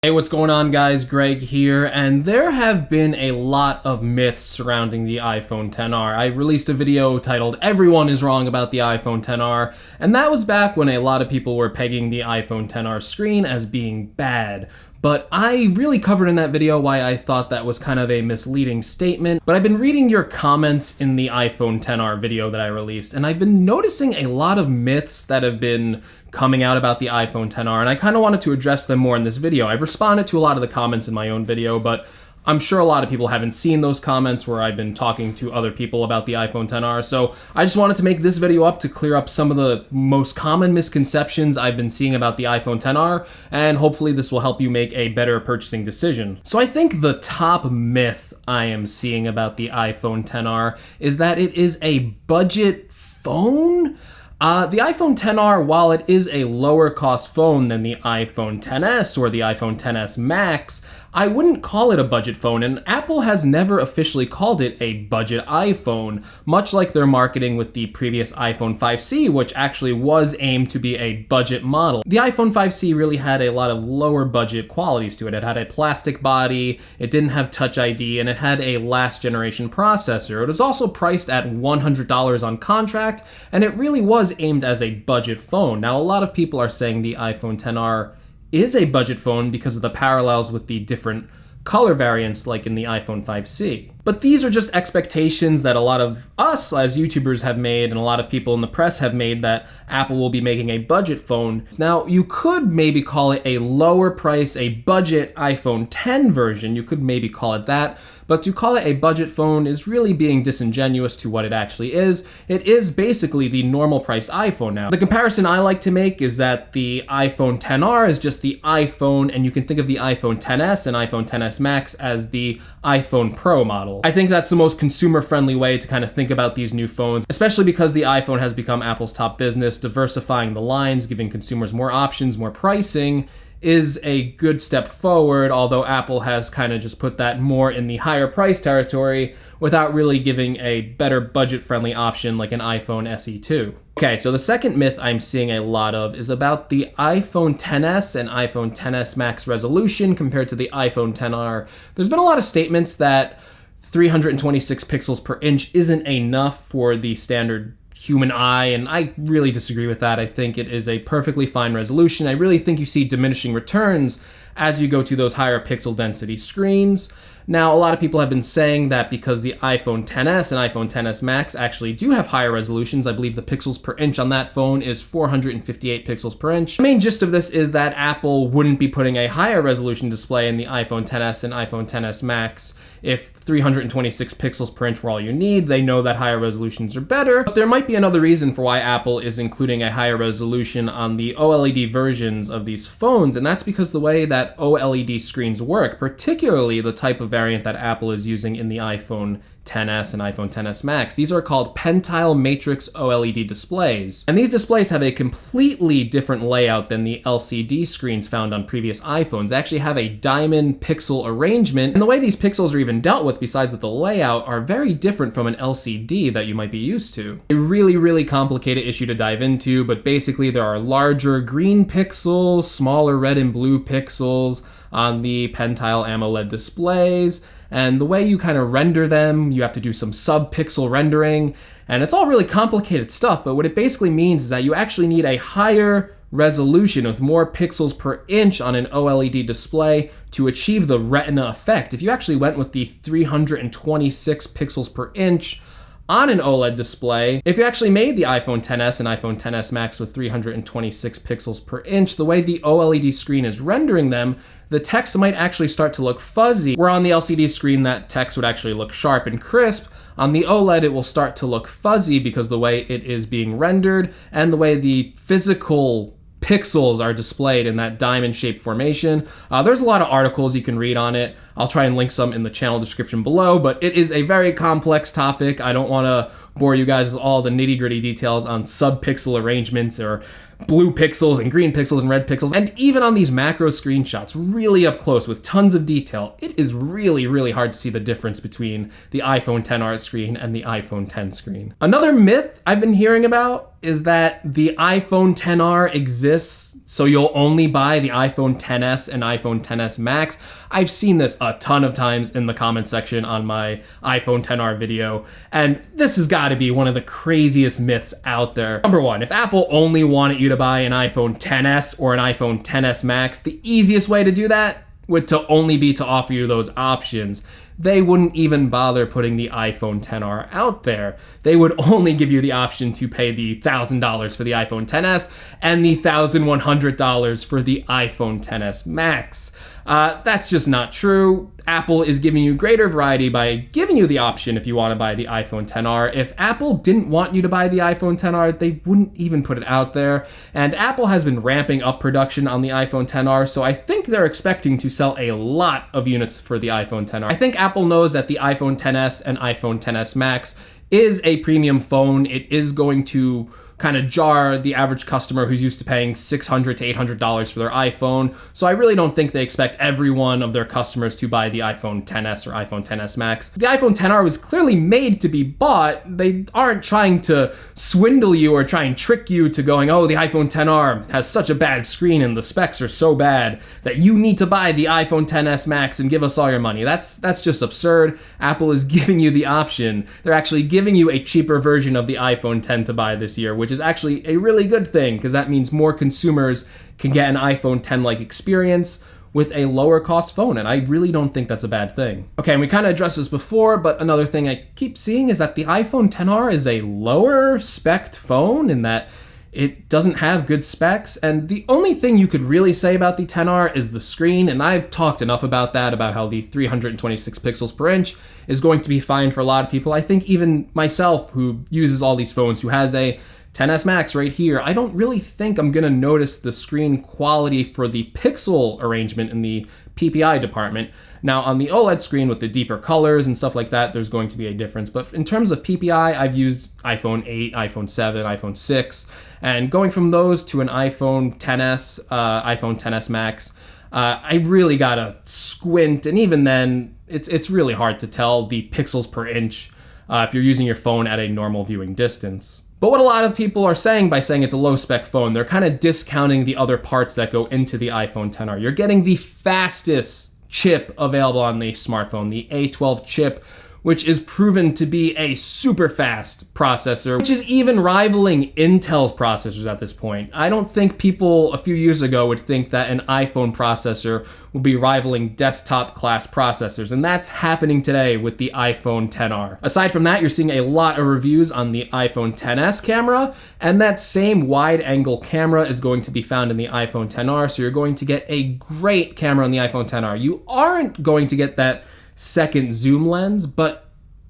Hey, what's going on, guys? Greg here, and there have been a lot of myths surrounding the iPhone XR. I released a video titled "Everyone is Wrong About the iPhone XR," and that was back when a lot of people were pegging the iPhone XR screen as being bad. But I really covered in that video why I thought that was kind of a misleading statement. But I've been reading your comments in the iPhone XR video that I released, and I've been noticing a lot of myths that have been coming out about the iPhone XR, and I kind of wanted to address them more in this video. I've responded to a lot of the comments in my own video, but I'm sure a lot of people haven't seen those comments where I've been talking to other people about the iPhone XR, so I just wanted to make this video up to clear up some of the most common misconceptions I've been seeing about the iPhone XR, and hopefully this will help you make a better purchasing decision. So I think the top myth I am seeing about the iPhone XR is that it is a budget phone. The iPhone XR, while it is a lower cost phone than the iPhone XS or the iPhone XS Max, I wouldn't call it a budget phone, and Apple has never officially called it a budget iPhone, much like their marketing with the previous iPhone 5C, which actually was aimed to be a budget model. The iPhone 5C really had a lot of lower budget qualities to it. It had a plastic body, it didn't have Touch ID, and it had a last generation processor. It was also priced at $100 on contract, and it really was aimed as a budget phone. Now, a lot of people are saying the iPhone XR is a budget phone because of the parallels with the different color variants like in the iPhone 5C. But these are just expectations that a lot of us as YouTubers have made and a lot of people in the press have made that Apple will be making a budget phone. Now, you could maybe call it a lower price, a budget iPhone X version. You could maybe call it that. But to call it a budget phone is really being disingenuous to what it actually is. It is basically the normal priced iPhone now. The comparison I like to make is that the iPhone XR is just the iPhone, and you can think of the iPhone XS and iPhone XS Max as the iPhone Pro model. I think that's the most consumer-friendly way to kind of think about these new phones, especially because the iPhone has become Apple's top business. Diversifying the lines, giving consumers more options, more pricing, is a good step forward, although Apple has kind of just put that more in the higher price territory without really giving a better budget-friendly option like an iPhone SE2. Okay, so the second myth I'm seeing a lot of is about the iPhone XS and iPhone XS Max resolution compared to the iPhone XR. There's been a lot of statements that 326 pixels per inch isn't enough for the standard human eye, and I really disagree with that. I think it is a perfectly fine resolution. I really think you see diminishing returns as you go to those higher pixel density screens. Now, a lot of people have been saying that because the iPhone XS and iPhone XS Max actually do have higher resolutions. I believe the pixels per inch on that phone is 458 pixels per inch. The main gist of this is that Apple wouldn't be putting a higher resolution display in the iPhone XS and iPhone XS Max if 326 pixels per inch were all you need. They know that higher resolutions are better, but there might be another reason for why Apple is including a higher resolution on the OLED versions of these phones, and that's because the way that OLED screens work, particularly the type of variant that Apple is using in the iPhone XS and iPhone XS Max. These are called pentile matrix OLED displays. And these displays have a completely different layout than the LCD screens found on previous iPhones. They actually have a diamond pixel arrangement, and the way these pixels are even dealt with, besides with the layout, are very different from an LCD that you might be used to. A really complicated issue to dive into, but basically there are larger green pixels, smaller red and blue pixels on the pentile AMOLED displays, and the way you kind of render them, you have to do some sub-pixel rendering, and it's all really complicated stuff, but what it basically means is that you actually need a higher resolution with more pixels per inch on an OLED display to achieve the retina effect. If you actually went with the 326 pixels per inch on an OLED display, if you actually made the iPhone XS and iPhone XS Max with 326 pixels per inch, the way the OLED screen is rendering them, the text might actually start to look fuzzy, where on the LCD screen that text would actually look sharp and crisp. On the OLED, it will start to look fuzzy because the way it is being rendered and the way the physical pixels are displayed in that diamond-shaped formation. There's a lot of articles you can read on it. I'll try and link some in the channel description below, but it is a very complex topic. I don't want to bore you guys with all the nitty-gritty details on sub-pixel arrangements or blue pixels and green pixels and red pixels. And even on these macro screenshots, really up close with tons of detail, it is really, really hard to see the difference between the iPhone XR screen and the iPhone X screen. Another myth I've been hearing about is that the iPhone XR exists so you'll only buy the iPhone XS and iPhone XS Max. I've seen this a ton of times in the comment section on my iPhone XR video, and this has got to be one of the craziest myths out there. Number one, if Apple only wanted you to buy an iPhone XS or an iPhone XS Max, the easiest way to do that would to only be to offer you those options. They wouldn't even bother putting the iPhone XR out there. They would only give you the option to pay the $1,000 for the iPhone XS and the $1,100 for the iPhone XS Max. That's just not true. Apple is giving you greater variety by giving you the option if you want to buy the iPhone XR. If Apple didn't want you to buy the iPhone XR, they wouldn't even put it out there. And Apple has been ramping up production on the iPhone XR, so I think they're expecting to sell a lot of units for the iPhone XR. I think Apple knows that the iPhone XS and iPhone XS Max is a premium phone. It is going to kind of jar the average customer who's used to paying $600 to $800 for their iPhone. So I really don't think they expect every one of their customers to buy the iPhone XS or iPhone XS Max. The iPhone XR was clearly made to be bought. They aren't trying to swindle you or try and trick you to going, oh, the iPhone XR has such a bad screen and the specs are so bad that you need to buy the iPhone XS Max and give us all your money. That's just absurd. Apple is giving you the option. They're actually giving you a cheaper version of the iPhone X to buy this year, which is actually a really good thing because that means more consumers can get an iPhone X-like experience with a lower cost phone, and I really don't think that's a bad thing. Okay, and we kind of addressed this before, but another thing I keep seeing is that the iPhone XR is a lower spec phone in that it doesn't have good specs, and the only thing you could really say about the XR is the screen, and I've talked enough about that, about how the 326 pixels per inch is going to be fine for a lot of people. I think even myself, who uses all these phones, who has a XS Max right here, I don't really think I'm gonna notice the screen quality for the pixel arrangement in the PPI department. Now on the OLED screen with the deeper colors and stuff like that, there's going to be a difference. But in terms of PPI, I've used iPhone 8, iPhone 7, iPhone 6, and going from those to an iPhone XS, iPhone XS Max, I really gotta squint, and even then, it's really hard to tell the pixels per inch if you're using your phone at a normal viewing distance. But what a lot of people are saying by saying it's a low spec phone, they're kind of discounting the other parts that go into the iPhone XR. You're getting the fastest chip available on the smartphone, the A12 chip, which is proven to be a super fast processor, which is even rivaling Intel's processors at this point. I don't think people a few years ago would think that an iPhone processor would be rivaling desktop class processors, and that's happening today with the iPhone XR. Aside from that, you're seeing a lot of reviews on the iPhone XS camera, and that same wide angle camera is going to be found in the iPhone XR, so you're going to get a great camera on the iPhone XR. You aren't going to get that second zoom lens, but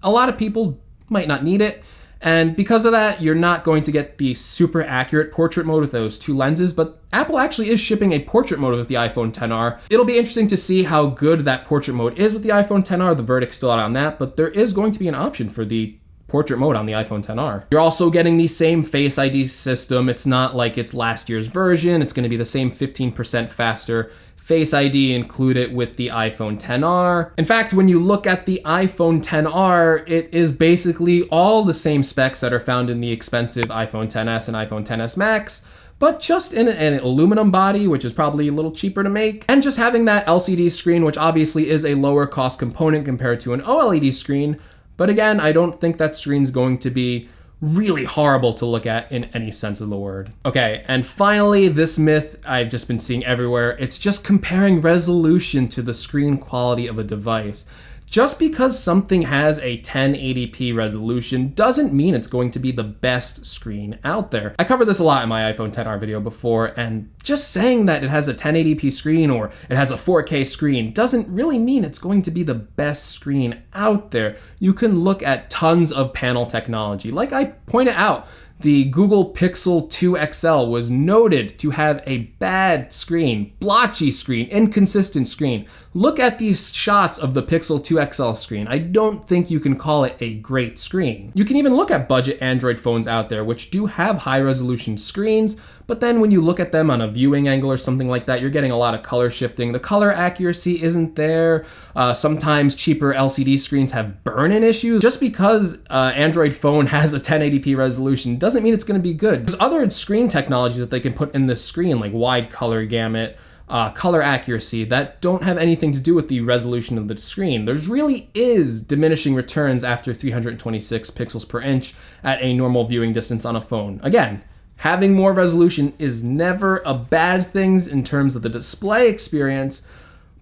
a lot of people might not need it, and because of that, you're not going to get the super accurate portrait mode with those two lenses, but Apple actually is shipping a portrait mode with the iPhone XR. It'll be interesting to see how good that portrait mode is with the iPhone XR. The verdict's still out on that, but there is going to be an option for the portrait mode on the iPhone XR. You're also getting the same Face ID system. It's not like it's last year's version. It's going to be the same 15% faster Face ID included with the iPhone XR. In fact, when you look at the iPhone XR, it is basically all the same specs that are found in the expensive iPhone XS and iPhone XS Max, but just in an aluminum body, which is probably a little cheaper to make, and just having that LCD screen, which obviously is a lower cost component compared to an OLED screen. But again, I don't think that screen's going to be really horrible to look at in any sense of the word. Okay, and finally, this myth I've just been seeing everywhere. It's just comparing resolution to the screen quality of a device. Just because something has a 1080p resolution doesn't mean it's going to be the best screen out there. I covered this a lot in my iPhone XR video before, and just saying that it has a 1080p screen or it has a 4K screen doesn't really mean it's going to be the best screen out there. You can look at tons of panel technology. Like I pointed out, the Google Pixel 2 XL was noted to have a bad screen, blotchy screen, inconsistent screen. Look at these shots of the Pixel 2 XL screen. I don't think you can call it a great screen. You can even look at budget Android phones out there which do have high resolution screens, but then when you look at them on a viewing angle or something like that, you're getting a lot of color shifting. The color accuracy isn't there. Sometimes cheaper LCD screens have burn-in issues. Just because Android phone has a 1080p resolution doesn't mean it's going to be good. There's other screen technologies that they can put in this screen, like wide color gamut, color accuracy, that don't have anything to do with the resolution of the screen. There really is diminishing returns after 326 pixels per inch at a normal viewing distance on a phone. Again, having more resolution is never a bad thing in terms of the display experience,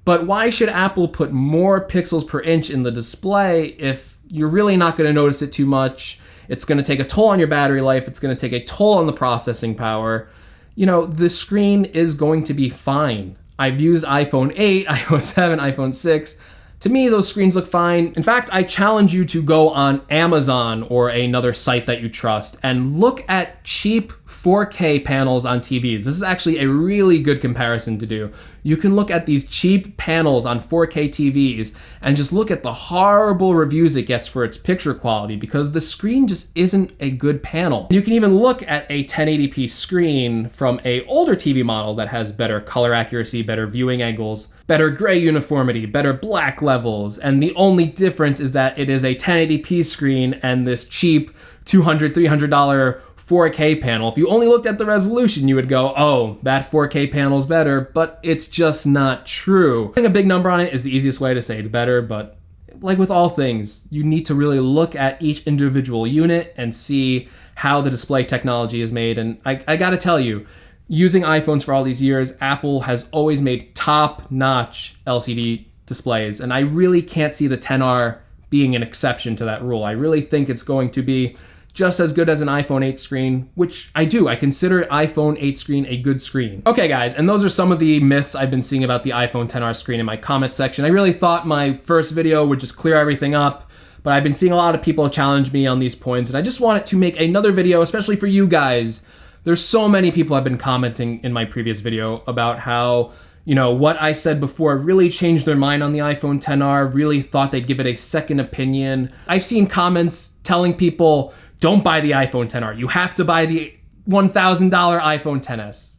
but why should Apple put more pixels per inch in the display if you're really not going to notice it too much? It's going to take a toll on your battery life. It's going to take a toll on the processing power. You know, the screen is going to be fine. I've used iPhone 8, iPhone 7, iPhone 6. To me, those screens look fine. In fact, I challenge you to go on Amazon or another site that you trust and look at cheap 4K panels on TVs. This is actually a really good comparison to do. You can look at these cheap panels on 4K TVs and just look at the horrible reviews it gets for its picture quality because the screen just isn't a good panel. You can even look at a 1080p screen from an older TV model that has better color accuracy, better viewing angles, better gray uniformity, better black levels, and the only difference is that it is a 1080p screen and this cheap $200, $300 4K panel. If you only looked at the resolution, you would go, oh, that 4K panel's better, but it's just not true. Putting a big number on it is the easiest way to say it's better, but like with all things, you need to really look at each individual unit and see how the display technology is made. And I gotta tell you, using iPhones for all these years, Apple has always made top-notch LCD displays, and I really can't see the XR being an exception to that rule. I really think it's going to be just as good as an iPhone 8 screen, which I do. I consider iPhone 8 screen a good screen. Okay guys, and those are some of the myths I've been seeing about the iPhone XR screen in my comment section. I really thought my first video would just clear everything up, but I've been seeing a lot of people challenge me on these points, and I just wanted to make another video, especially for you guys. There's so many people have been commenting in my previous video about how, you know, what I said before really changed their mind on the iPhone XR, really thought they'd give it a second opinion. I've seen comments telling people, don't buy the iPhone XR. You have to buy the $1,000 iPhone XS.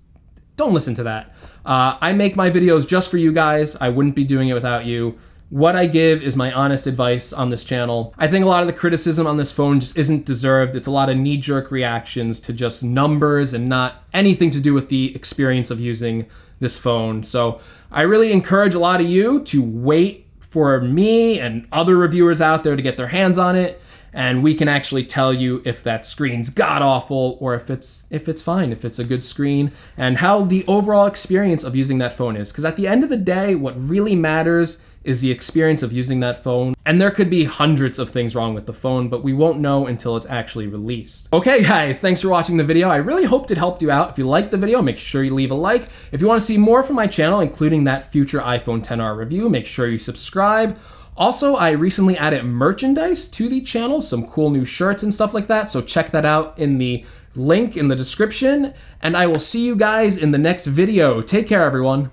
Don't listen to that. I make my videos just for you guys. I wouldn't be doing it without you. What I give is my honest advice on this channel. I think a lot of the criticism on this phone just isn't deserved. It's a lot of knee-jerk reactions to just numbers and not anything to do with the experience of using this phone. So I really encourage a lot of you to wait for me and other reviewers out there to get their hands on it, and we can actually tell you if that screen's god-awful or if it's fine, if it's a good screen, and how the overall experience of using that phone is. Because at the end of the day, what really matters is the experience of using that phone. And there could be hundreds of things wrong with the phone, but we won't know until it's actually released. Okay guys, thanks for watching the video. I really hoped it helped you out. If you liked the video, make sure you leave a like. If you want to see more from my channel, including that future iPhone XR review, make sure you subscribe. Also, I recently added merchandise to the channel, some cool new shirts and stuff like that, so check that out in the link in the description, and I will see you guys in the next video. Take care, everyone.